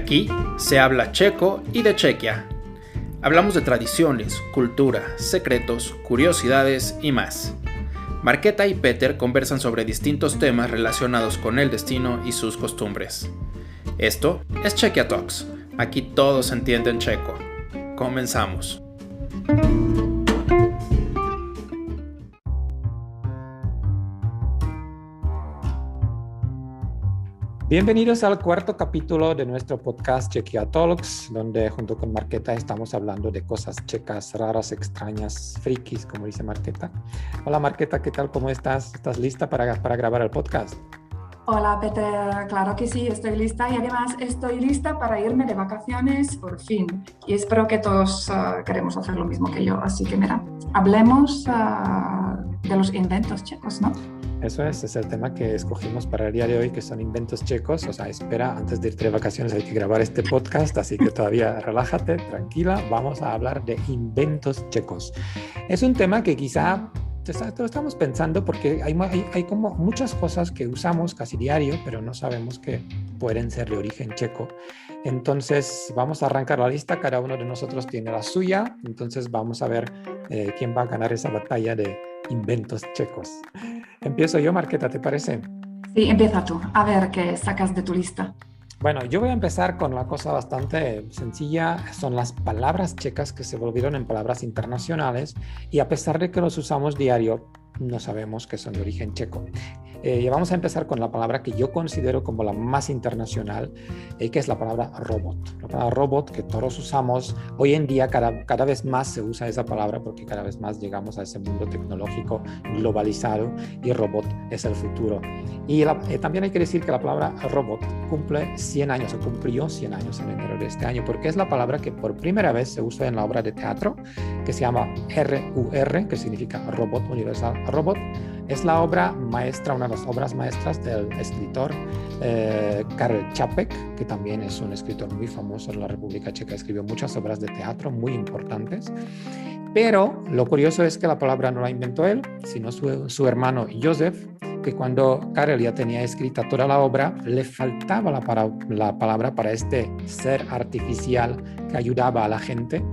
Aquí se habla checo y de Chequia. Hablamos de tradiciones, cultura, secretos, curiosidades y más. Markéta y Peter conversan sobre distintos temas relacionados con el destino y sus costumbres. Esto es Chequia Talks. Aquí todos entienden checo. Comenzamos. Bienvenidos al cuarto capítulo de nuestro podcast Chequia Talks, donde junto con Markéta estamos hablando de cosas checas, raras, extrañas, frikis, como dice Markéta. Hola Markéta, ¿qué tal? ¿Cómo estás? ¿Estás lista para grabar el podcast? Hola Peter, claro que sí, estoy lista y además estoy lista para irme de vacaciones por fin. Y espero que todos queremos hacer lo mismo que yo. Así que mira, hablemos de los inventos checos, ¿no? Eso es el tema que escogimos para el día de hoy, que son inventos checos. O sea, espera, antes de irte de vacaciones hay que grabar este podcast, así que todavía relájate, tranquila. Vamos a hablar de inventos checos. Es un tema que quizá lo estamos pensando porque hay como muchas cosas que usamos casi diario, pero no sabemos que pueden ser de origen checo. Entonces, vamos a arrancar la lista. Cada uno de nosotros tiene la suya. Entonces, vamos a ver quién va a ganar esa batalla de inventos checos. Empiezo yo, Markéta, ¿te parece? Sí, empieza tú. A ver qué sacas de tu lista. Bueno, yo voy a empezar con una cosa bastante sencilla. Son las palabras checas que se volvieron en palabras internacionales y a pesar de que los usamos diario, no sabemos que son de origen checo. Y vamos a empezar con la palabra que yo considero como la más internacional, que es la palabra robot. La palabra robot que todos usamos. Hoy en día cada vez más se usa esa palabra porque cada vez más llegamos a ese mundo tecnológico globalizado y robot es el futuro. Y también hay que decir que la palabra robot cumple 100 años o cumplió 100 años en enero de este año porque es la palabra que por primera vez se usa en la obra de teatro que se llama RUR, que significa Robot Universal Robot. Es la obra maestra, una de las obras maestras del escritor Karel Čapek, que también es un escritor muy famoso en la República Checa. Escribió muchas obras de teatro muy importantes. Pero lo curioso es que la palabra no la inventó él, sino su hermano Josef, que cuando Karel ya tenía escrita toda la obra, le faltaba la palabra para este ser artificial que ayudaba a la gente.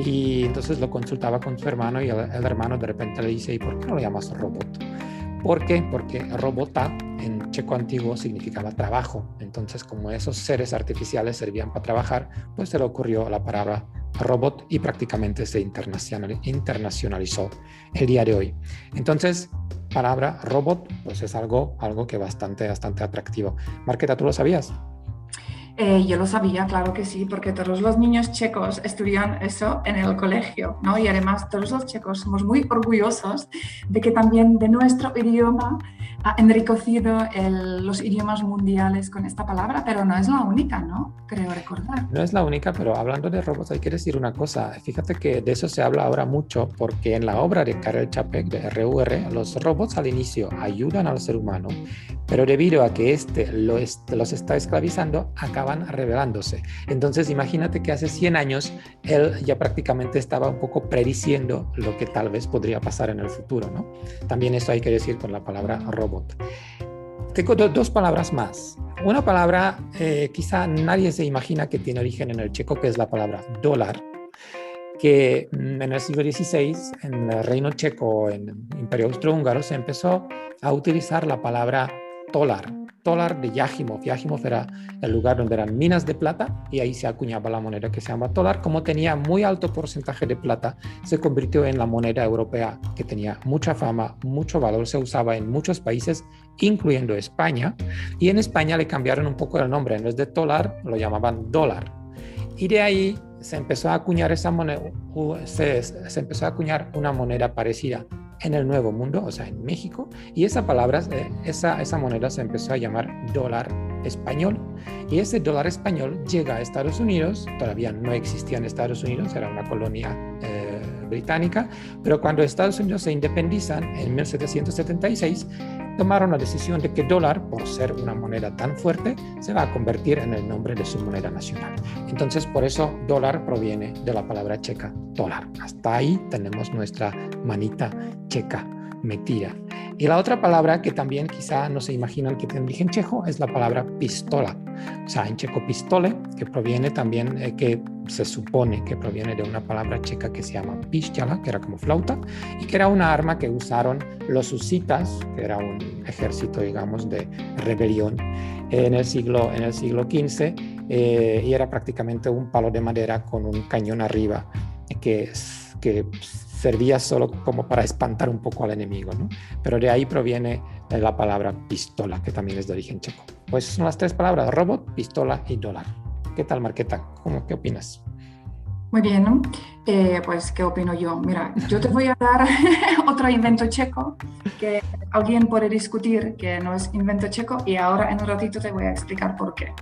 Y entonces lo consultaba con su hermano y el hermano de repente le dice, ¿y por qué no lo llamas robot? ¿Por qué? Porque robota en checo antiguo significaba trabajo. Entonces, como esos seres artificiales servían para trabajar, pues se le ocurrió la palabra robot y prácticamente se internacionalizó el día de hoy. Entonces, palabra robot, pues es algo que bastante atractivo. Markéta, ¿tú lo sabías? Yo lo sabía, claro que sí, porque todos los niños checos estudian eso en el colegio, ¿no? Y además todos los checos somos muy orgullosos de que también de nuestro idioma ha enriquecido los idiomas mundiales con esta palabra, pero no es la única, ¿no? Creo recordar. No es la única, pero hablando de robots hay que decir una cosa. Fíjate que de eso se habla ahora mucho porque en la obra de Karel Čapek de RUR, los robots al inicio ayudan al ser humano, pero debido a que los está esclavizando, acaban rebelándose. Entonces imagínate que hace 100 años él ya prácticamente estaba un poco prediciendo lo que tal vez podría pasar en el futuro, ¿no? También eso hay que decir con la palabra robot. Tengo dos palabras más. Una palabra quizá nadie se imagina que tiene origen en el checo, que es la palabra dólar, que en el siglo XVI, en el Reino Checo, en el Imperio Austrohúngaro, se empezó a utilizar la palabra tolar de Jáchymov. Jáchymov era el lugar donde eran minas de plata y ahí se acuñaba la moneda que se llama tolar. Como tenía muy alto porcentaje de plata, se convirtió en la moneda europea que tenía mucha fama, mucho valor, se usaba en muchos países, incluyendo España, y en España le cambiaron un poco el nombre, en vez de tolar lo llamaban dólar. Y de ahí se empezó a acuñar esa moneda, se empezó a acuñar una moneda parecida en el Nuevo Mundo, o sea, en México, y esa moneda se empezó a llamar dólar español. Y ese dólar español llega a Estados Unidos, todavía no existía en Estados Unidos, era una colonia británica, pero cuando Estados Unidos se independizan en 1776, tomaron la decisión de que dólar, por ser una moneda tan fuerte, se va a convertir en el nombre de su moneda nacional. Entonces, por eso dólar proviene de la palabra checa dólar. Hasta ahí tenemos nuestra manita checa metida. Y la otra palabra que también quizá no se imaginan que tiene origen checo es la palabra pistola. O sea, en checo pistole, que proviene también, que se supone que proviene de una palabra checa que se llama pišťala, que era como flauta, y que era una arma que usaron los husitas, que era un ejército, digamos, de rebelión en el siglo XV, y era prácticamente un palo de madera con un cañón arriba que servía solo como para espantar un poco al enemigo, ¿no? Pero de ahí proviene la palabra pistola, que también es de origen checo. Pues son las tres palabras: robot, pistola y dólar. ¿Qué tal, Marqueta? ¿Qué opinas? Muy bien, ¿no? Pues, ¿qué opino yo? Mira, yo te voy a dar otro invento checo que alguien puede discutir que no es invento checo, y ahora en un ratito te voy a explicar por qué.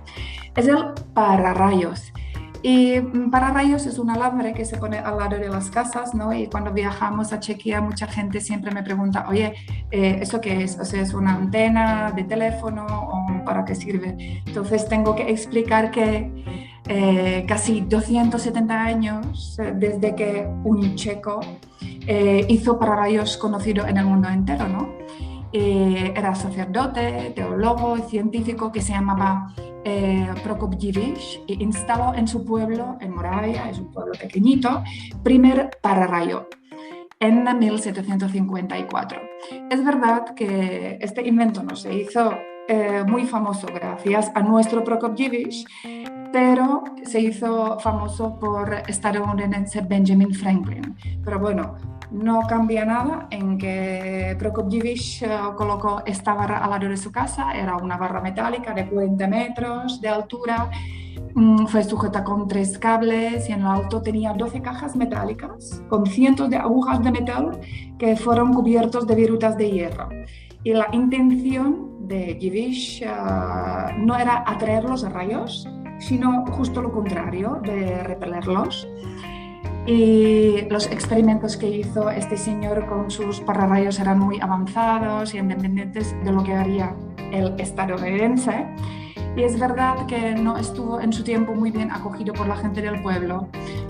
Es el pararrayos. Y pararrayos es un alambre que se pone al lado de las casas, ¿no? Y cuando viajamos a Chequia, mucha gente siempre me pregunta, oye, ¿eso qué es? O sea, ¿es una antena de teléfono o para qué sirve? Entonces tengo que explicar que casi 270 años desde que un checo hizo pararrayos conocido en el mundo entero, ¿no? Era sacerdote, teólogo, científico, que se llamaba Prokopjevič, y instaló en su pueblo, en Moravia, es un pueblo pequeñito, primer pararrayo en 1754. Es verdad que este invento no se hizo muy famoso gracias a nuestro Prokopjevič, pero se hizo famoso por estadounidense Benjamin Franklin. Pero bueno, no cambia nada en que Prokopjevič colocó esta barra al lado de su casa. Era una barra metálica de 40 metros de altura, fue sujeta con 3 cables y en lo alto tenía 12 cajas metálicas con cientos de agujas de metal que fueron cubiertos de virutas de hierro. Y la intención de Jevish no era atraer los rayos, sino justo lo contrario, de repelerlos. Y los experimentos que hizo este señor con sus pararrayos eran muy avanzados y independientes de lo que haría el estadounidense. Y es verdad que no estuvo en su tiempo muy bien acogido por la gente del pueblo,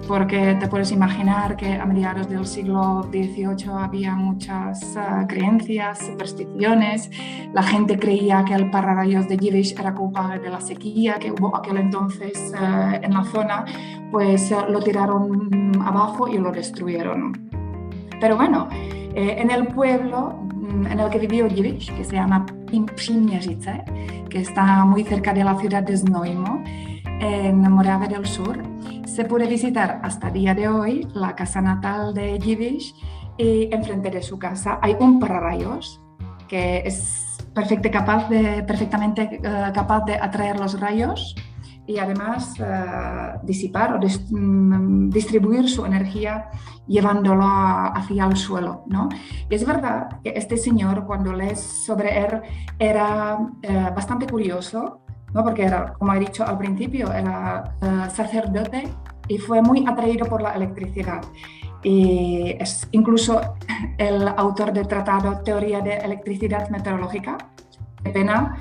porque te puedes imaginar que a mediados del siglo XVIII había muchas creencias, supersticiones. La gente creía que el pararrayos de Jevish era culpable de la sequía que hubo aquel entonces en la zona, pues lo tiraron abajo y lo destruyeron. Pero bueno, en el pueblo en el que vivió Jevish, que se llama Příměřice, que está muy cerca de la ciudad de Znojmo, en Moravia del Sur, se puede visitar hasta el día de hoy la casa natal de Jevish, y enfrente de su casa hay un pararrayos que es perfectamente capaz de atraer los rayos y además disipar o distribuir su energía llevándolo hacia el suelo, ¿no? Y es verdad que este señor, cuando lees sobre él, era bastante curioso, ¿no? Porque era, como he dicho al principio, era sacerdote y fue muy atraído por la electricidad. Y es incluso el autor del tratado Teoría de Electricidad Meteorológica. Qué pena,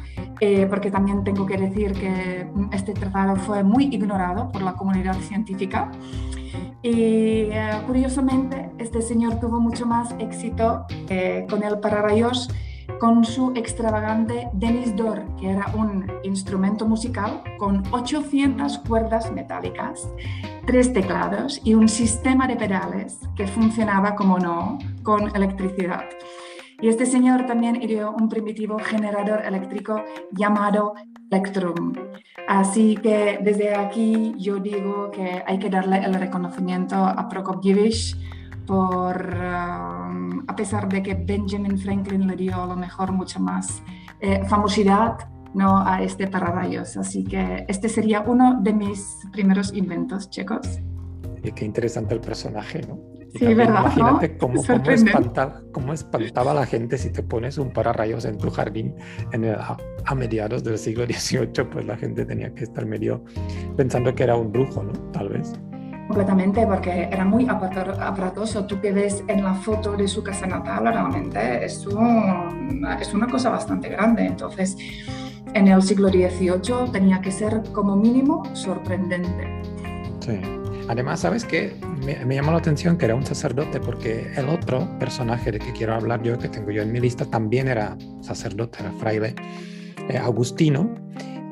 porque también tengo que decir que este tratado fue muy ignorado por la comunidad científica. Y curiosamente, este señor tuvo mucho más éxito con el pararrayos con su extravagante Denis d'Or, que era un instrumento musical con 800 cuerdas metálicas, 3 teclados y un sistema de pedales que funcionaba, como no, con electricidad. Y este señor también ideó un primitivo generador eléctrico llamado Electrum. Así que desde aquí yo digo que hay que darle el reconocimiento a Prokopjevič por, a pesar de que Benjamin Franklin le dio a lo mejor mucha más famosidad, ¿no?, a este pararrayos. Así que este sería uno de mis primeros inventos checos. Y qué interesante el personaje, ¿no? Y sí, ¿verdad? Imagínate cómo espantaba a la gente si te pones un pararrayos en tu jardín a mediados del siglo XVIII, pues la gente tenía que estar medio pensando que era un brujo, ¿no? Tal vez. Completamente, porque era muy aparatoso. Tú que ves en la foto de su casa natal, realmente es una cosa bastante grande. Entonces, en el siglo XVIII tenía que ser como mínimo sorprendente. Sí. Además, ¿sabes qué? Me llamó la atención que era un sacerdote, porque el otro personaje de que quiero hablar yo, que tengo yo en mi lista, también era sacerdote, era fraile, Agustino,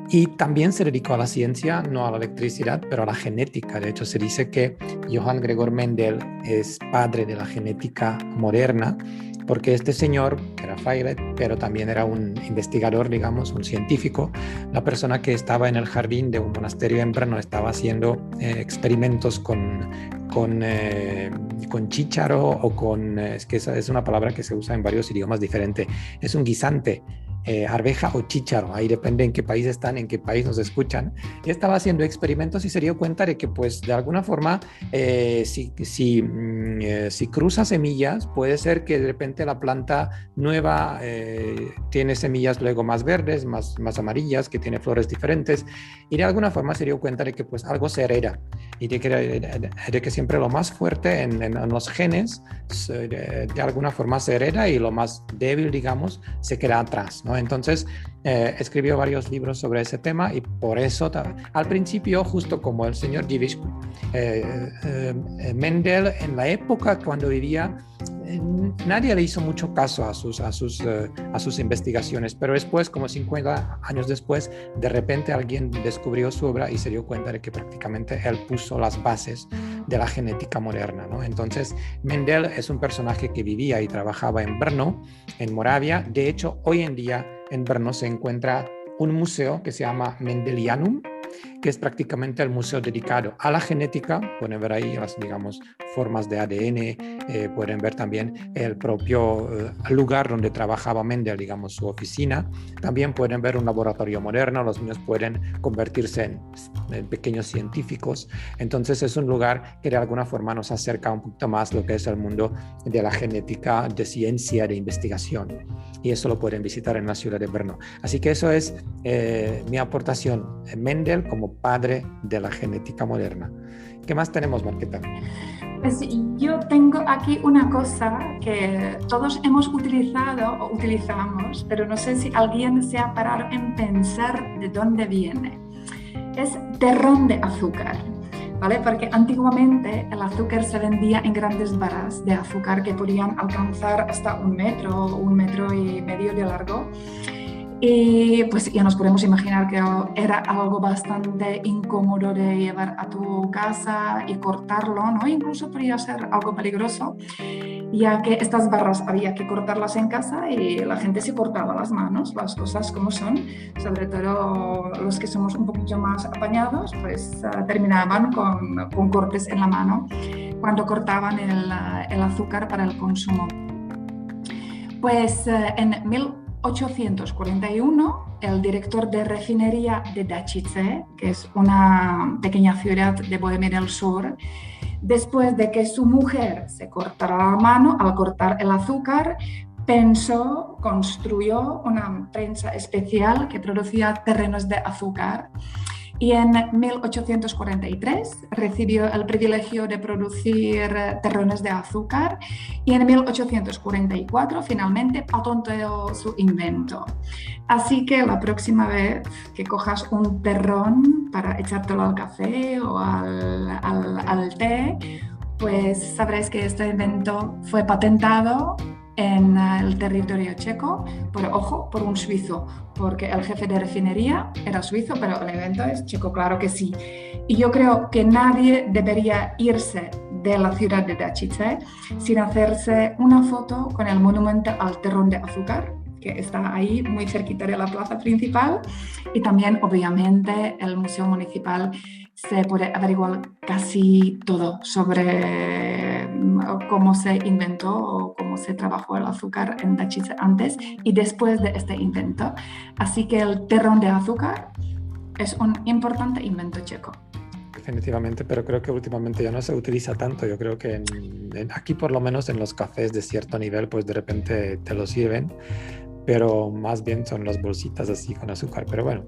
y también se dedicó a la ciencia, no a la electricidad, pero a la genética. De hecho, se dice que Johann Gregor Mendel es padre de la genética moderna, porque este señor era fraile, pero también era un investigador, digamos, un científico. La persona que estaba en el jardín de un monasterio en Brno estaba haciendo experimentos con chícharo o con, es que esa es una palabra que se usa en varios idiomas diferentes, es un guisante, arveja o chícharo, ahí depende en qué país están, en qué país nos escuchan, y estaba haciendo experimentos y se dio cuenta de que pues de alguna forma si cruza semillas puede ser que de repente la planta nueva tiene semillas luego más verdes, más amarillas, que tiene flores diferentes, y de alguna forma se dio cuenta de que pues algo se hereda y de que siempre lo más fuerte en los genes de alguna forma se hereda y lo más débil, digamos, se queda atrás, ¿no? Entonces escribió varios libros sobre ese tema y por eso al principio, justo como el señor Dziwisz, Mendel en la época cuando vivía nadie le hizo mucho caso a sus investigaciones, pero después, como 50 años después, de repente alguien descubrió su obra y se dio cuenta de que prácticamente él puso las bases de la genética moderna, ¿no? Entonces, Mendel es un personaje que vivía y trabajaba en Brno, en Moravia. De hecho, hoy en día en Brno se encuentra un museo que se llama Mendelianum, que es prácticamente el museo dedicado a la genética. Pueden ver ahí las, digamos, formas de ADN, pueden ver también el propio lugar donde trabajaba Mendel, digamos, su oficina. También pueden ver un laboratorio moderno, los niños pueden convertirse en pequeños científicos. Entonces es un lugar que de alguna forma nos acerca un poquito más lo que es el mundo de la genética, de ciencia, de investigación. Y eso lo pueden visitar en la ciudad de Brno. Así que eso es mi aportación. Mendel como padre de la genética moderna. ¿Qué más tenemos, Marqueta? Pues yo tengo aquí una cosa que todos hemos utilizado o utilizamos, pero no sé si alguien se ha parado en pensar de dónde viene. Es terrón de azúcar, ¿vale? Porque antiguamente el azúcar se vendía en grandes barras de azúcar que podían alcanzar hasta 1 metro, 1,5 metros de largo. Y pues ya nos podemos imaginar que era algo bastante incómodo de llevar a tu casa y cortarlo, ¿no? Incluso podría ser algo peligroso, ya que estas barras había que cortarlas en casa y la gente se cortaba las manos, las cosas como son, sobre todo los que somos un poquito más apañados, pues terminaban con cortes en la mano cuando cortaban el azúcar para el consumo. Pues en 1841, el director de refinería de Dačice, que es una pequeña ciudad de Bohemia del Sur, después de que su mujer se cortara la mano al cortar el azúcar, construyó una prensa especial que producía terrenos de azúcar. Y en 1843 recibió el privilegio de producir terrones de azúcar y en 1844 finalmente patentó su invento. Así que la próxima vez que cojas un terrón para echártelo al café o al té, pues sabréis que este invento fue patentado en el territorio checo, por un suizo, porque el jefe de refinería era suizo, pero el invento es checo, claro que sí. Y yo creo que nadie debería irse de la ciudad de Dačice sin hacerse una foto con el monumento al terrón de azúcar, que está ahí muy cerquita de la plaza principal, y también obviamente el Museo Municipal. Se puede averiguar casi todo sobre cómo se inventó o cómo se trabajó el azúcar en Dačice antes y después de este invento. Así que el terrón de azúcar es un importante invento checo. Definitivamente, pero creo que últimamente ya no se utiliza tanto. Yo creo que aquí, por lo menos en los cafés de cierto nivel, pues de repente te lo sirven, pero más bien son las bolsitas así con azúcar. Pero bueno,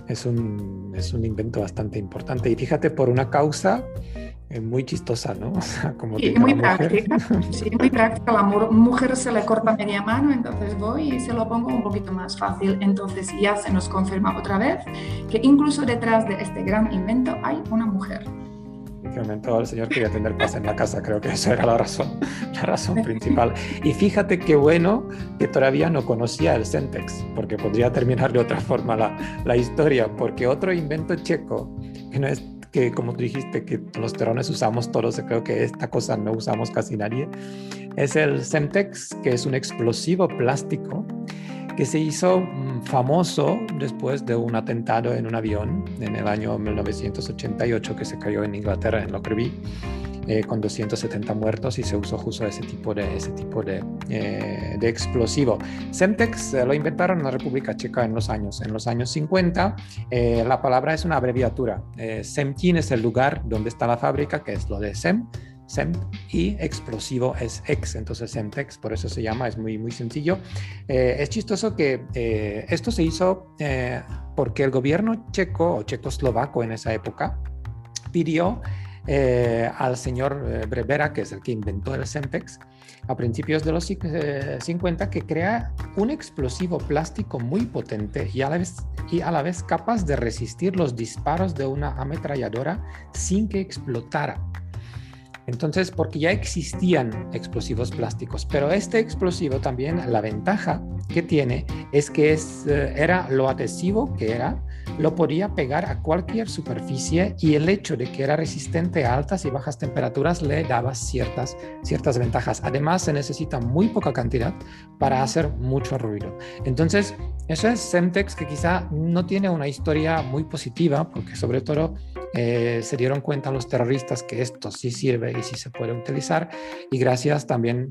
es un invento bastante importante. Y fíjate, por una causa muy chistosa, ¿no? O sea, como sí, muy práctica. Sí, muy práctica. La mujer se le corta media mano, entonces voy y se lo pongo un poquito más fácil. Entonces ya se nos confirma otra vez que incluso detrás de este gran invento hay una mujer. Efectivamente, el señor quería tener paz en la casa, creo que esa era la razón principal. Y fíjate qué bueno que todavía no conocía el Semtex, porque podría terminar de otra forma la historia, porque otro invento checo, que no es que como tú dijiste que los terrones usamos todos, creo que esta cosa no usamos casi nadie, es el Semtex, que es un explosivo plástico que se hizo famoso después de un atentado en un avión en el año 1988 que se cayó en Inglaterra, en Lockerbie, con 270 muertos, y se usó justo ese tipo de explosivo. Semtex lo inventaron en la República Checa en los años 50. La palabra es una abreviatura. Semtín es el lugar donde está la fábrica, que es lo de Sem, y explosivo es ex, entonces Semtex, por eso se llama, es muy, muy sencillo. Es chistoso que esto se hizo porque el gobierno checo o checoslovaco en esa época pidió al señor Brevera, que es el que inventó el Semtex, a principios de los 50, que crea un explosivo plástico muy potente y a la vez capaz de resistir los disparos de una ametralladora sin que explotara. Entonces, porque ya existían explosivos plásticos, pero este explosivo también, la ventaja que tiene es que era lo adhesivo que era, lo podía pegar a cualquier superficie, y el hecho de que era resistente a altas y bajas temperaturas le daba ciertas ventajas. Además, se necesita muy poca cantidad para hacer mucho ruido. Entonces, eso es Semtex, que quizá no tiene una historia muy positiva, porque sobre todo se dieron cuenta los terroristas que esto sí sirve y sí se puede utilizar, y gracias también,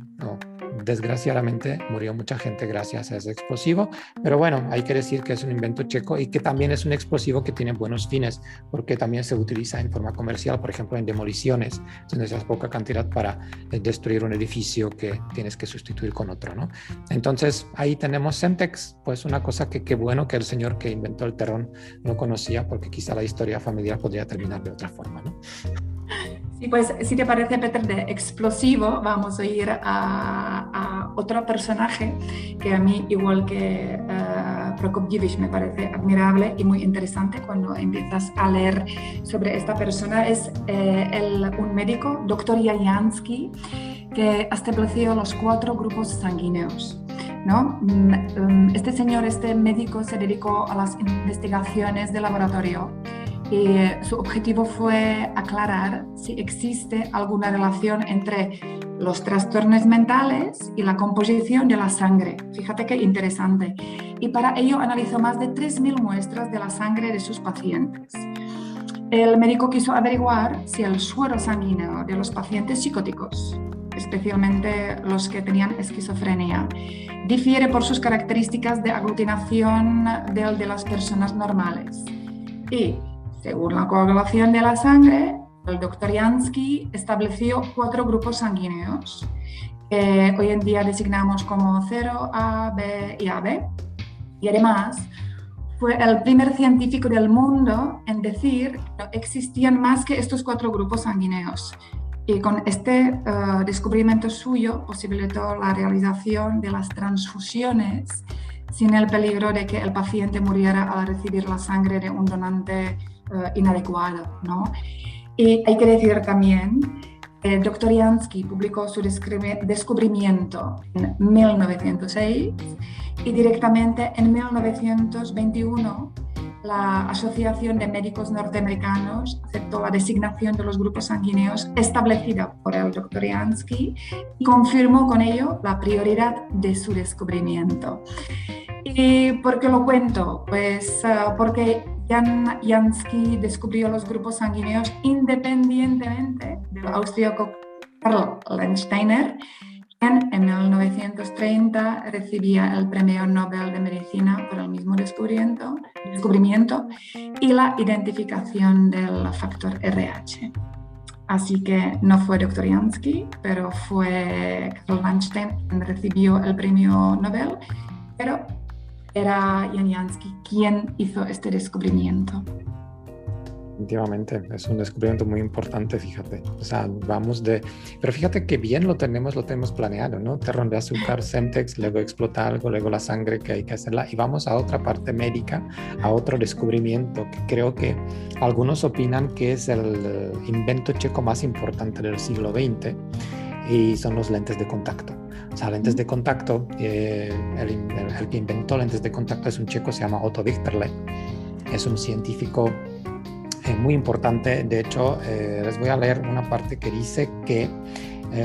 desgraciadamente, murió mucha gente gracias a ese explosivo. Pero bueno, hay que decir que es un invento checo y que también es un explosivo que tiene buenos fines, porque también se utiliza en forma comercial, por ejemplo, en demoliciones. Entonces necesitas poca cantidad para destruir un edificio que tienes que sustituir con otro, ¿no? Entonces ahí tenemos Semtex, pues una cosa que qué bueno que el señor que inventó el terrón no conocía, porque quizá la historia familiar podría terminar de otra forma, ¿no? Sí, pues si te parece, Peter, de explosivo, vamos a ir a otro personaje que a mí, igual que Prokopjevic, me parece admirable y muy interesante cuando empiezas a leer sobre esta persona. Es un médico, Dr. Jansky, que estableció los 4 grupos sanguíneos, ¿no? Este médico se dedicó a las investigaciones de laboratorio, y su objetivo fue aclarar si existe alguna relación entre los trastornos mentales y la composición de la sangre. Fíjate qué interesante. Y para ello analizó más de 3.000 muestras de la sangre de sus pacientes. El médico quiso averiguar si el suero sanguíneo de los pacientes psicóticos, especialmente los que tenían esquizofrenia, difiere por sus características de aglutinación del de las personas normales. Y según la coagulación de la sangre, el Dr. Jansky estableció 4 grupos sanguíneos que hoy en día designamos como 0, A, B y AB. Y además fue el primer científico del mundo en decir que no existían más que estos 4 grupos sanguíneos. Y con este descubrimiento suyo posibilitó la realización de las transfusiones sin el peligro de que el paciente muriera al recibir la sangre de un donante inadecuado, ¿no? Y hay que decir también que el Dr. Jansky publicó su descubrimiento en 1906 y directamente en 1921 la Asociación de Médicos Norteamericanos aceptó la designación de los grupos sanguíneos establecida por el Dr. Jansky y confirmó con ello la prioridad de su descubrimiento. ¿Y por qué lo cuento? Pues porque Jansky descubrió los grupos sanguíneos independientemente del austríaco Karl Landsteiner, quien en 1930 recibía el Premio Nobel de Medicina por el mismo descubrimiento y la identificación del factor RH. Así que no fue Dr. Jansky, pero fue Karl Landsteiner quien recibió el Premio Nobel, pero era Jan Jansky quien hizo este descubrimiento. Definitivamente, es un descubrimiento muy importante, fíjate. O sea, pero fíjate que bien lo tenemos planeado, ¿no? Terrón de azúcar, Semtex, luego explota algo, luego la sangre que hay que hacerla y vamos a otra parte médica, a otro descubrimiento que creo que algunos opinan que es el invento checo más importante del siglo XX y son los lentes de contacto. O sea, lentes de contacto, el que inventó lentes de contacto es un checo, se llama Otto Wichterle. Es un científico muy importante. De hecho, les voy a leer una parte que dice que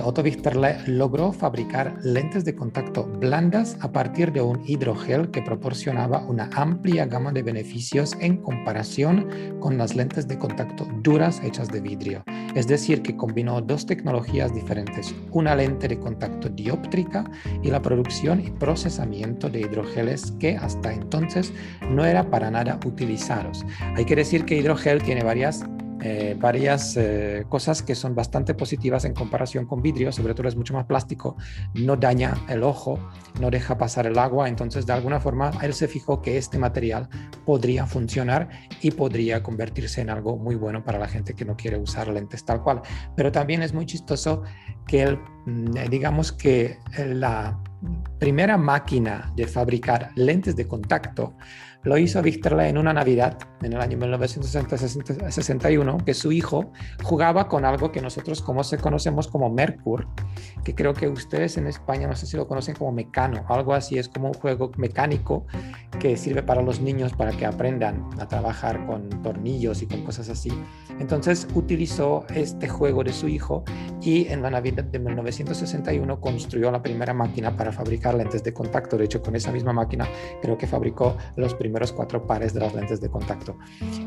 Otto Wichterle logró fabricar lentes de contacto blandas a partir de un hidrogel que proporcionaba una amplia gama de beneficios en comparación con las lentes de contacto duras hechas de vidrio. Es decir, que combinó dos tecnologías diferentes, una lente de contacto dióptrica y la producción y procesamiento de hidrogeles que hasta entonces no era para nada utilizados. Hay que decir que hidrogel tiene varias cosas que son bastante positivas en comparación con vidrio, sobre todo es mucho más plástico, no daña el ojo, no deja pasar el agua, entonces de alguna forma él se fijó que este material podría funcionar y podría convertirse en algo muy bueno para la gente que no quiere usar lentes tal cual. Pero también es muy chistoso que él, digamos que la primera máquina de fabricar lentes de contacto lo hizo Wichterle en una Navidad, en el año 1961, que su hijo jugaba con algo que nosotros conocemos como Merkur, que creo que ustedes en España no sé si lo conocen como Mecano, algo así, es como un juego mecánico que sirve para los niños para que aprendan a trabajar con tornillos y con cosas así. Entonces utilizó este juego de su hijo y en la Navidad de 1961 construyó la primera máquina para fabricar lentes de contacto. De hecho, con esa misma máquina creo que fabricó los primeros 4 pares de las lentes de contacto.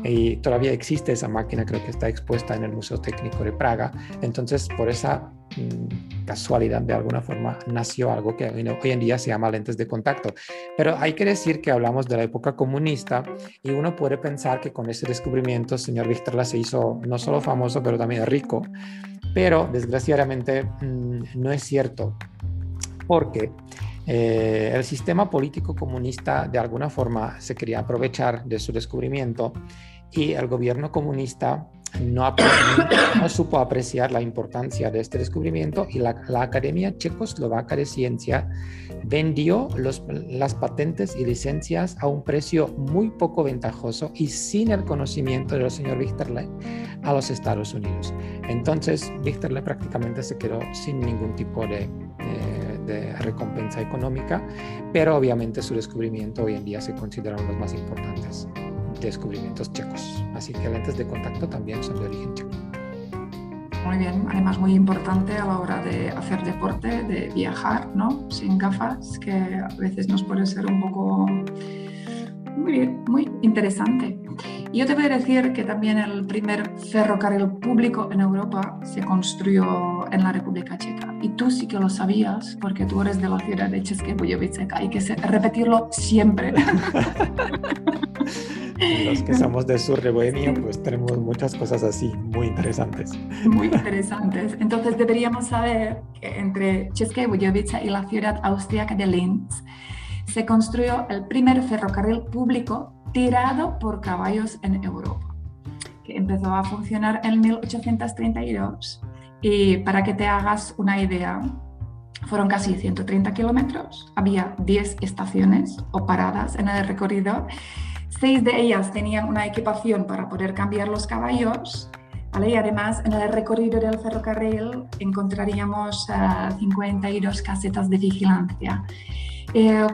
Y todavía existe esa máquina, creo que está expuesta en el Museo Técnico de Praga. Entonces, por esa casualidad, de alguna forma, nació algo que hoy en día se llama lentes de contacto. Pero hay que decir que hablamos de la época comunista y uno puede pensar que con ese descubrimiento el señor Wichterle se hizo no solo famoso, pero también rico. Pero desgraciadamente no es cierto, porque el sistema político comunista de alguna forma se quería aprovechar de su descubrimiento y el gobierno comunista no supo apreciar la importancia de este descubrimiento y la Academia Checoslovaca de Ciencia vendió las patentes y licencias a un precio muy poco ventajoso y sin el conocimiento del señor Wichterle a los Estados Unidos. Entonces, Wichterle prácticamente se quedó sin ningún tipo de recompensa económica, pero obviamente su descubrimiento hoy en día se considera uno de los más importantes descubrimientos checos. Así que lentes de contacto también son de origen checo. Muy bien, además muy importante a la hora de hacer deporte, de viajar, ¿no? Sin gafas, que a veces nos puede ser un poco muy interesante. Yo te voy a decir que también el primer ferrocarril público en Europa se construyó en la República Checa. Y tú sí que lo sabías, porque tú eres de la ciudad de České Budějovice. Hay que repetirlo siempre. Los que somos del sur de Bohemia, pues tenemos muchas cosas así, muy interesantes. Muy interesantes. Entonces deberíamos saber que entre České Budějovice y la ciudad austríaca de Linz se construyó el primer ferrocarril público tirado por caballos en Europa, que empezó a funcionar en 1832. Y para que te hagas una idea, fueron casi 130 kilómetros, había 10 estaciones o paradas en el recorrido. 6 de ellas tenían una equipación para poder cambiar los caballos, ¿vale? Y además en el recorrido del ferrocarril encontraríamos 52 casetas de vigilancia.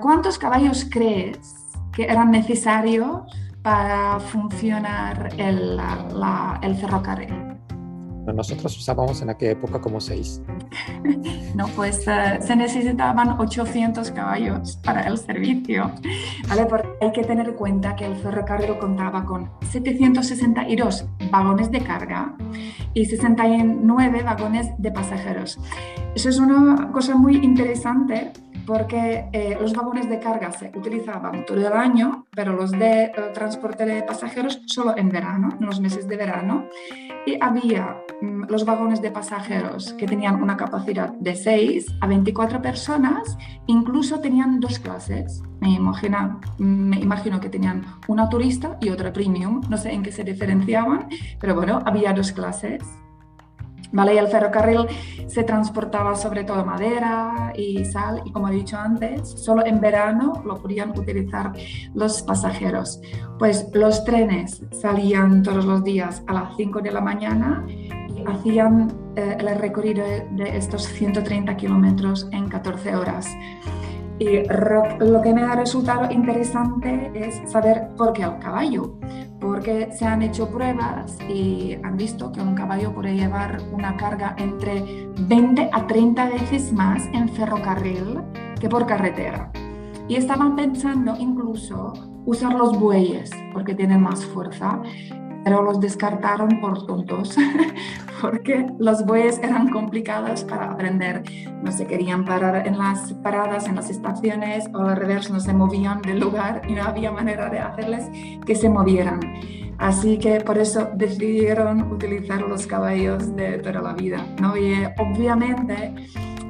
¿Cuántos caballos crees que eran necesarios para funcionar el ferrocarril? Nosotros usábamos en aquella época como 6. No, pues se necesitaban 800 caballos para el servicio, ¿vale? Porque hay que tener en cuenta que el ferrocarril contaba con 762 vagones de carga y 69 vagones de pasajeros. Eso es una cosa muy interesante porque los vagones de carga se utilizaban todo el año, pero los de transporte de pasajeros solo en verano, en los meses de verano. Y había los vagones de pasajeros que tenían una capacidad de 6 a 24 personas, incluso tenían 2 clases. Me imagino que tenían una turista y otra premium, no sé en qué se diferenciaban, pero bueno, había 2 clases. Vale, y el ferrocarril se transportaba sobre todo madera y sal, y como he dicho antes, solo en verano lo podían utilizar los pasajeros. Pues los trenes salían todos los días a las 5 de la mañana y hacían el recorrido de estos 130 kilómetros en 14 horas. Y lo que me ha resultado interesante es saber por qué el caballo, porque se han hecho pruebas y han visto que un caballo puede llevar una carga entre 20 a 30 veces más en ferrocarril que por carretera. Y estaban pensando incluso usar los bueyes porque tienen más fuerza, pero los descartaron por tontos porque los bueyes eran complicados para aprender. No se querían parar en las paradas, en las estaciones, o al revés, no se movían del lugar y no había manera de hacerles que se movieran. Así que por eso decidieron utilizar los caballos de toda la vida, ¿no? Y obviamente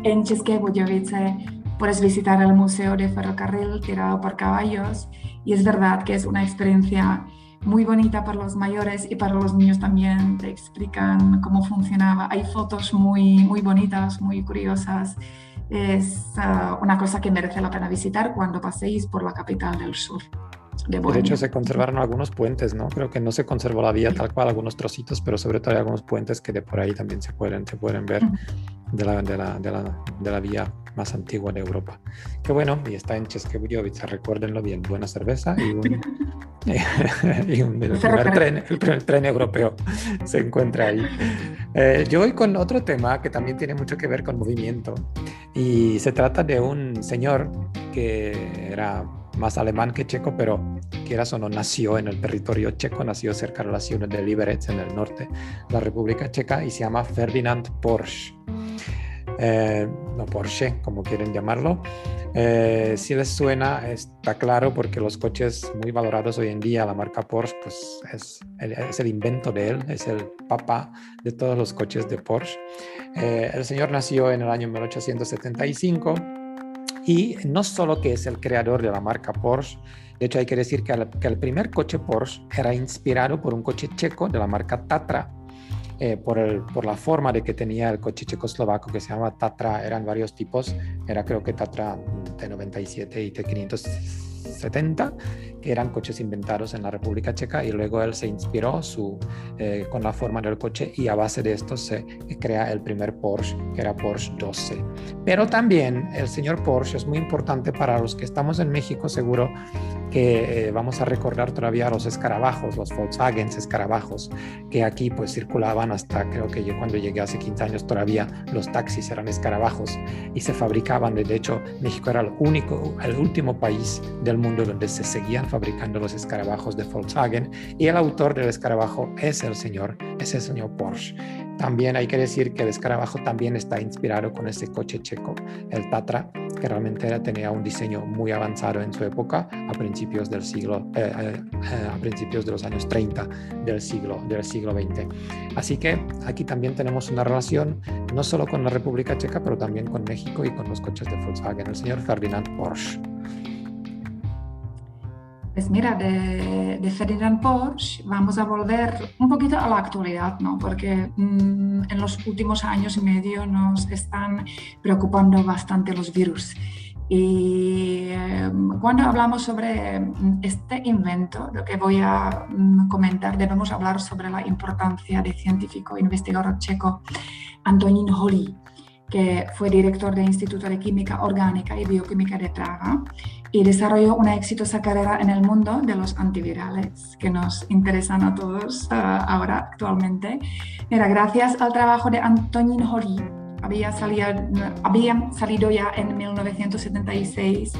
en České Budějovice puedes visitar el Museo de Ferrocarril tirado por caballos, y es verdad que es una experiencia muy bonita para los mayores y para los niños también. Te explican cómo funcionaba. Hay fotos muy, muy bonitas, muy curiosas. Es una cosa que merece la pena visitar cuando paséis por la capital del sur. De hecho, se conservaron algunos puentes, ¿no? Creo que no se conservó la vía tal cual, algunos trocitos, pero sobre todo hay algunos puentes que de por ahí también se pueden ver de la vía más antigua de Europa. Qué bueno, y está en České Budějovice, recuérdenlo bien, buena cerveza y el primer tren europeo se encuentra ahí. Yo voy con otro tema que también tiene mucho que ver con movimiento, y se trata de un señor que era más alemán que checo, pero quieras o no, nació en el territorio checo, nació cerca de la ciudad de Liberec, en el norte de la República Checa, y se llama Ferdinand Porsche. No Porsche, como quieren llamarlo. Si les suena, está claro, porque los coches muy valorados hoy en día, la marca Porsche, pues es el invento de él, es el papá de todos los coches de Porsche. El señor nació en el año 1875 y no solo que es el creador de la marca Porsche, de hecho hay que decir que el primer coche Porsche era inspirado por un coche checo de la marca Tatra, por la forma de que tenía el coche checoslovaco que se llamaba Tatra. Eran varios tipos, era creo que Tatra T97 y T570, que eran coches inventados en la República Checa, y luego él se inspiró con la forma del coche, y a base de esto se crea el primer Porsche, que era Porsche 12. Pero también el señor Porsche es muy importante para los que estamos en México, seguro que vamos a recordar todavía los escarabajos, los Volkswagen escarabajos, que aquí pues circulaban hasta, creo que yo cuando llegué hace 15 años todavía los taxis eran escarabajos y se fabricaban. De hecho, México era el último país del mundo donde se seguían fabricando los escarabajos de Volkswagen, y el autor del escarabajo es el señor Porsche. También hay que decir que el escarabajo también está inspirado con ese coche checo, el Tatra, que realmente tenía un diseño muy avanzado en su época, a principios de los años 30 del siglo XX. Así que aquí también tenemos una relación no solo con la República Checa, pero también con México y con los coches de Volkswagen, el señor Ferdinand Porsche. Pues mira, de Ferdinand Porsche vamos a volver un poquito a la actualidad, ¿no? Porque en los últimos años y medio nos están preocupando bastante los virus. Y cuando hablamos sobre este invento, lo que voy a comentar, debemos hablar sobre la importancia del científico investigador checo Antonín Holý, que fue director del Instituto de Química Orgánica y Bioquímica de Praga, y desarrolló una exitosa carrera en el mundo de los antivirales, que nos interesan a todos ahora actualmente. Mira, gracias al trabajo de Antonín Holý, habían salido ya en 1976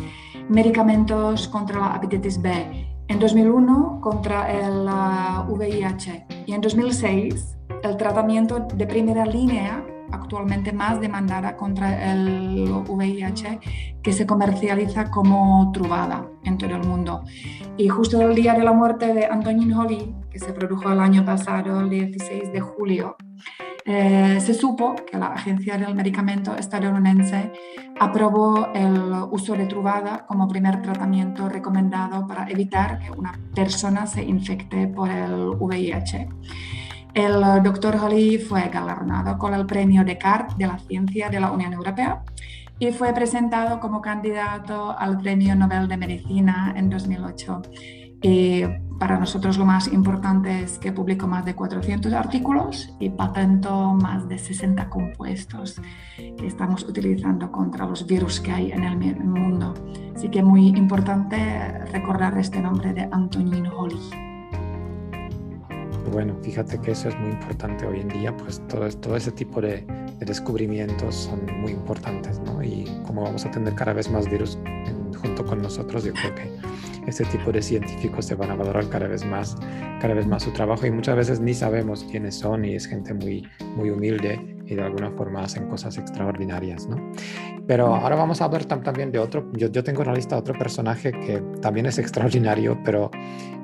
medicamentos contra la hepatitis B, en 2001 contra el VIH, y en 2006 el tratamiento de primera línea actualmente más demandada contra el VIH, que se comercializa como Truvada en todo el mundo. Y justo el día de la muerte de Antonín Holý, que se produjo el año pasado, el 16 de julio, Se supo que la Agencia del Medicamento estadounidense aprobó el uso de Truvada como primer tratamiento recomendado para evitar que una persona se infecte por el VIH. El doctor Holly fue galardonado con el premio Descartes de la Ciencia de la Unión Europea y fue presentado como candidato al Premio Nobel de Medicina en 2008. Y para nosotros lo más importante es que publicó más de 400 artículos y patentó más de 60 compuestos que estamos utilizando contra los virus que hay en el mundo. Así que muy importante recordar este nombre de Antonin Holly. Bueno, fíjate que eso es muy importante hoy en día, pues todo ese tipo de descubrimientos son muy importantes, ¿no? Y como vamos a tener cada vez más virus junto con nosotros, yo creo que este tipo de científicos se van a valorar cada vez más su trabajo, y muchas veces ni sabemos quiénes son y es gente muy, muy humilde y de alguna forma hacen cosas extraordinarias, ¿no? Pero ahora vamos a hablar también de otro, yo tengo en la lista otro personaje que también es extraordinario, pero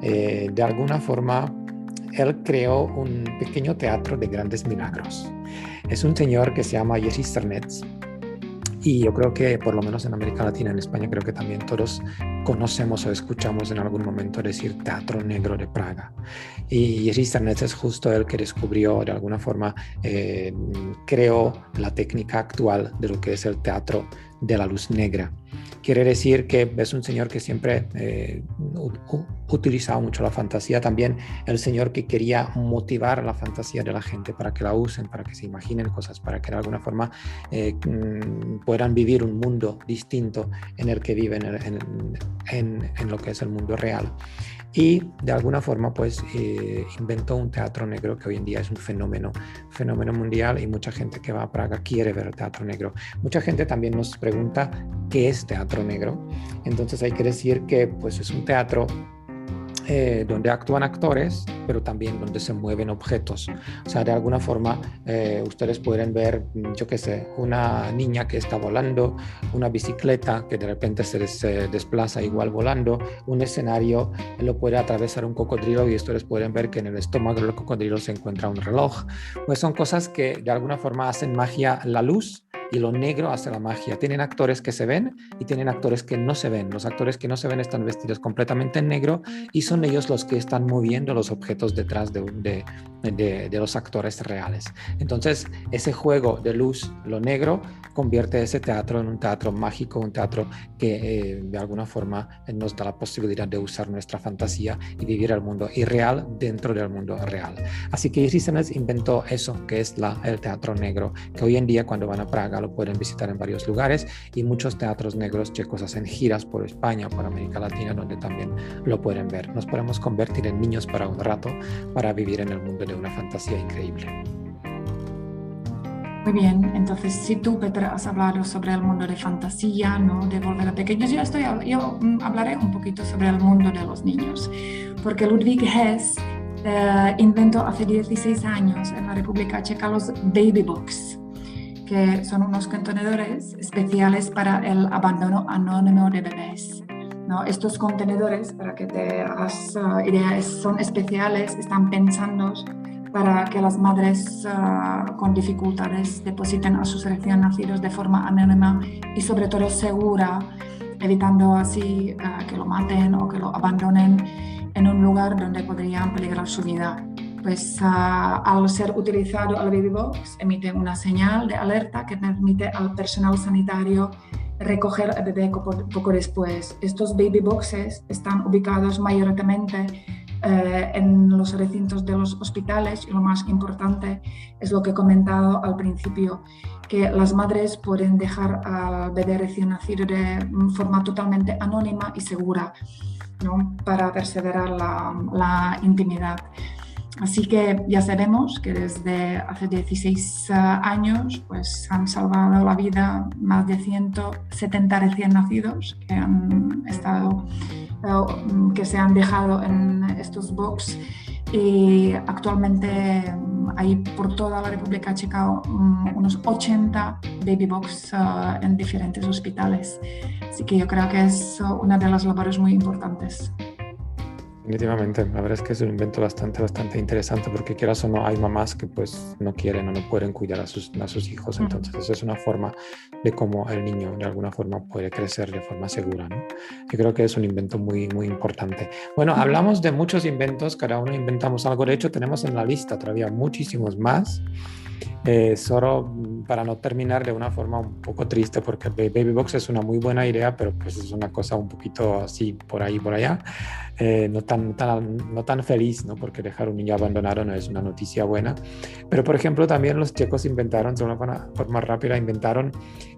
de alguna forma él creó un pequeño teatro de grandes milagros. Es un señor que se llama Jerzy Sternetz, y yo creo que por lo menos en América Latina, en España, creo que también todos conocemos o escuchamos en algún momento decir Teatro Negro de Praga. Y Jerzy Sternetz es justo el que descubrió, de alguna forma, creó la técnica actual de lo que es el teatro de la luz negra. Quiere decir que es un señor que siempre utilizaba mucho la fantasía, también el señor que quería motivar la fantasía de la gente para que la usen, para que se imaginen cosas, para que de alguna forma puedan vivir un mundo distinto en el que viven en lo que es el mundo real. Y de alguna forma pues inventó un teatro negro que hoy en día es un fenómeno mundial, y mucha gente que va a Praga quiere ver el teatro negro. Mucha gente también nos pregunta qué es teatro negro. Entonces hay que decir que pues es un teatro donde actúan actores, pero también donde se mueven objetos. O sea, de alguna forma ustedes pueden ver, yo qué sé, una niña que está volando, una bicicleta que de repente se desplaza igual volando, un escenario lo puede atravesar un cocodrilo y ustedes pueden ver que en el estómago del cocodrilo se encuentra un reloj. Pues son cosas que de alguna forma hacen magia la luz, y lo negro hace la magia. Tienen actores que se ven y tienen actores que no se ven. Los actores que no se ven están vestidos completamente en negro y son ellos los que están moviendo los objetos detrás de los actores reales. Entonces, ese juego de luz, lo negro, convierte ese teatro en un teatro mágico, un teatro que de alguna forma nos da la posibilidad de usar nuestra fantasía y vivir el mundo irreal dentro del mundo real. Así que Jerzy Sternetz inventó eso, que es el teatro negro, que hoy en día cuando van a Praga lo pueden visitar en varios lugares, y muchos teatros negros checos hacen giras por España, por América Latina, donde también lo pueden ver. Nos podemos convertir en niños para un rato, para vivir en el mundo de una fantasía increíble. Muy bien, entonces si tú, Peter, has hablado sobre el mundo de fantasía, ¿no? De volver a pequeños, yo hablaré un poquito sobre el mundo de los niños, porque Ludwig Hess inventó hace 16 años en la República Checa los baby box, que son unos contenedores especiales para el abandono anónimo de bebés, ¿no? Estos contenedores, para que te hagas idea, son especiales, están pensados para que las madres con dificultades depositen a sus recién nacidos de forma anónima y sobre todo segura, evitando así que lo maten o que lo abandonen en un lugar donde podrían peligrar su vida. Pues al ser utilizado el baby box emite una señal de alerta que permite al personal sanitario recoger al bebé poco después. Estos baby boxes están ubicados mayoritariamente en los recintos de los hospitales, y lo más importante es lo que he comentado al principio, que las madres pueden dejar al bebé recién nacido de forma totalmente anónima y segura, ¿no? Para perseverar la intimidad. Así que ya sabemos que desde hace 16 años pues, han salvado la vida más de 170 recién nacidos que se han dejado en estos box, y actualmente hay por toda la República Checa unos 80 baby box en diferentes hospitales. Así que yo creo que es una de las labores muy importantes. Definitivamente, la verdad es que es un invento bastante interesante porque quieras o no, hay mamás que pues no quieren o no pueden cuidar a sus hijos, entonces esa es una forma de cómo el niño de alguna forma puede crecer de forma segura, ¿no? Yo creo que es un invento muy importante. Bueno, hablamos de muchos inventos, cada uno inventamos algo, de hecho tenemos en la lista todavía muchísimos más. Solo para no terminar de una forma un poco triste, porque Baby Box es una muy buena idea, pero pues es una cosa un poquito así por ahí por allá, no tan feliz, ¿no? Porque dejar un niño abandonado no es una noticia buena. Pero por ejemplo también los checos inventaron, de una forma rápida,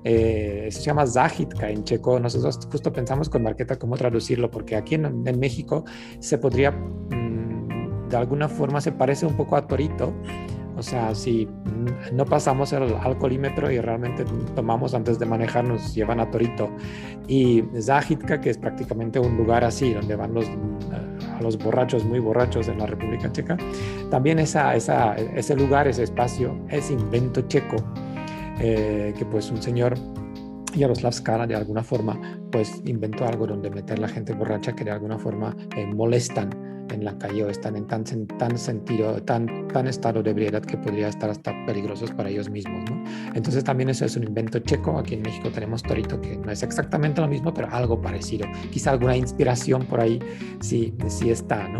eso se llama zájitka en checo. Nosotros justo pensamos con Marketa cómo traducirlo, porque aquí en México se podría, de alguna forma se parece un poco a torito. O sea, si no pasamos el alcoholímetro y realmente tomamos antes de manejar, nos llevan a torito. Y zájitka, que es prácticamente un lugar así, donde van a los borrachos, muy borrachos en la República Checa, también ese lugar, ese espacio, es invento checo, que pues un señor, Jaroslav Skala, de alguna forma, pues inventó algo donde meter la gente borracha que de alguna forma molestan en la calle o están en tan estado de ebriedad que podría estar hasta peligrosos para ellos mismos, ¿no? Entonces también eso es un invento checo. Aquí en México tenemos torito, que no es exactamente lo mismo, pero algo parecido. Quizá alguna inspiración por ahí sí está, ¿no?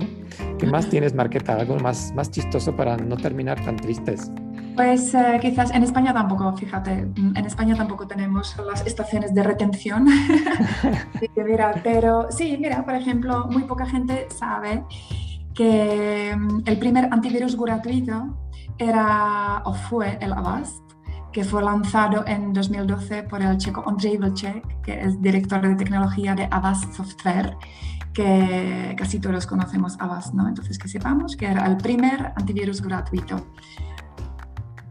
¿Qué más tienes, Marketa? Algo más chistoso para no terminar tan tristes. Pues quizás en España tampoco, fíjate, en España tampoco tenemos las estaciones de retención. Pero sí, mira, por ejemplo, muy poca gente sabe que el primer antivirus gratuito fue el Avast, que fue lanzado en 2012 por el checo Ondřej Vlček, que es director de tecnología de Avast Software, que casi todos conocemos Avast, ¿no? Entonces que sepamos que era el primer antivirus gratuito.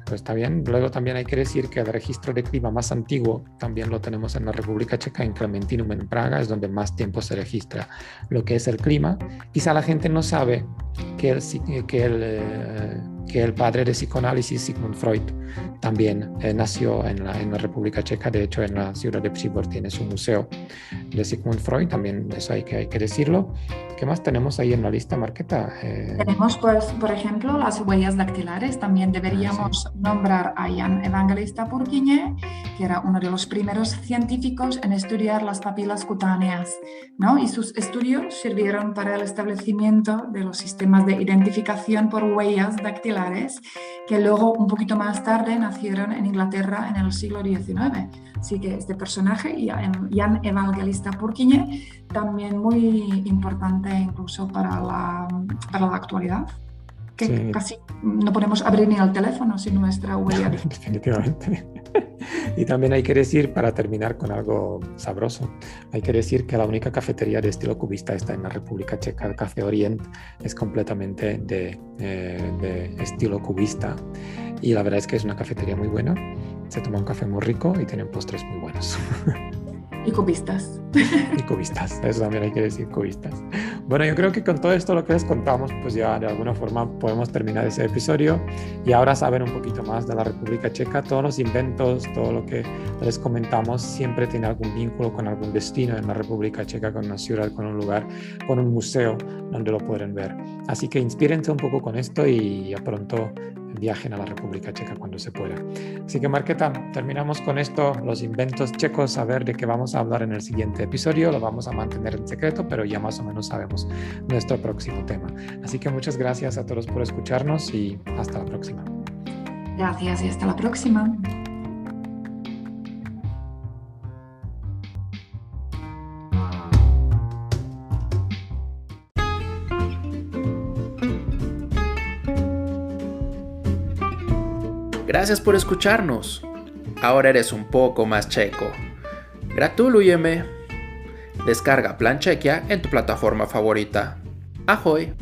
Pues está bien. Luego también hay que decir que el registro de clima más antiguo también lo tenemos en la República Checa, en Klementinum, en Praga, es donde más tiempo se registra lo que es el clima. Quizá la gente no sabe que el padre de psicoanálisis, Sigmund Freud, también nació en la República Checa. De hecho, en la ciudad de Přibor tiene su museo de Sigmund Freud, también eso hay que decirlo. ¿Qué más tenemos ahí en la lista, Marketa? Tenemos, pues, por ejemplo, las huellas dactilares. También deberíamos nombrar a Jan Evangelista Purkyně, que era uno de los primeros científicos en estudiar las papilas cutáneas, ¿no? Y sus estudios sirvieron para el establecimiento de los sistemas de identificación por huellas dactilares, que luego, un poquito más tarde, nacieron en Inglaterra en el siglo XIX. Así que este personaje, Jan Evangelista Purkyně, también muy importante incluso para la actualidad, que sí, casi no podemos abrir ni el teléfono sin nuestra huella. Definitivamente. Y también hay que decir, para terminar con algo sabroso, hay que decir que la única cafetería de estilo cubista está en la República Checa. El Café Orient es completamente de estilo cubista y la verdad es que es una cafetería muy buena. Se toma un café muy rico y tienen postres muy buenos. Y cubistas. Y cubistas, eso también hay que decir, cubistas. Bueno, yo creo que con todo esto lo que les contamos, pues ya de alguna forma podemos terminar ese episodio y ahora saben un poquito más de la República Checa. Todos los inventos, todo lo que les comentamos siempre tiene algún vínculo con algún destino en la República Checa, con una ciudad, con un lugar, con un museo donde lo pueden ver. Así que inspírense un poco con esto y ya pronto viajen a la República Checa cuando se pueda. Así que, Marketa, terminamos con esto, los inventos checos, a ver de qué vamos a hablar en el siguiente episodio. Lo vamos a mantener en secreto, pero ya más o menos sabemos nuestro próximo tema. Así que muchas gracias a todos por escucharnos y hasta la próxima. Gracias y hasta la próxima. Gracias por escucharnos. Ahora eres un poco más checo. Gratulujeme. Descarga Plan Chequia en tu plataforma favorita. Ahoy.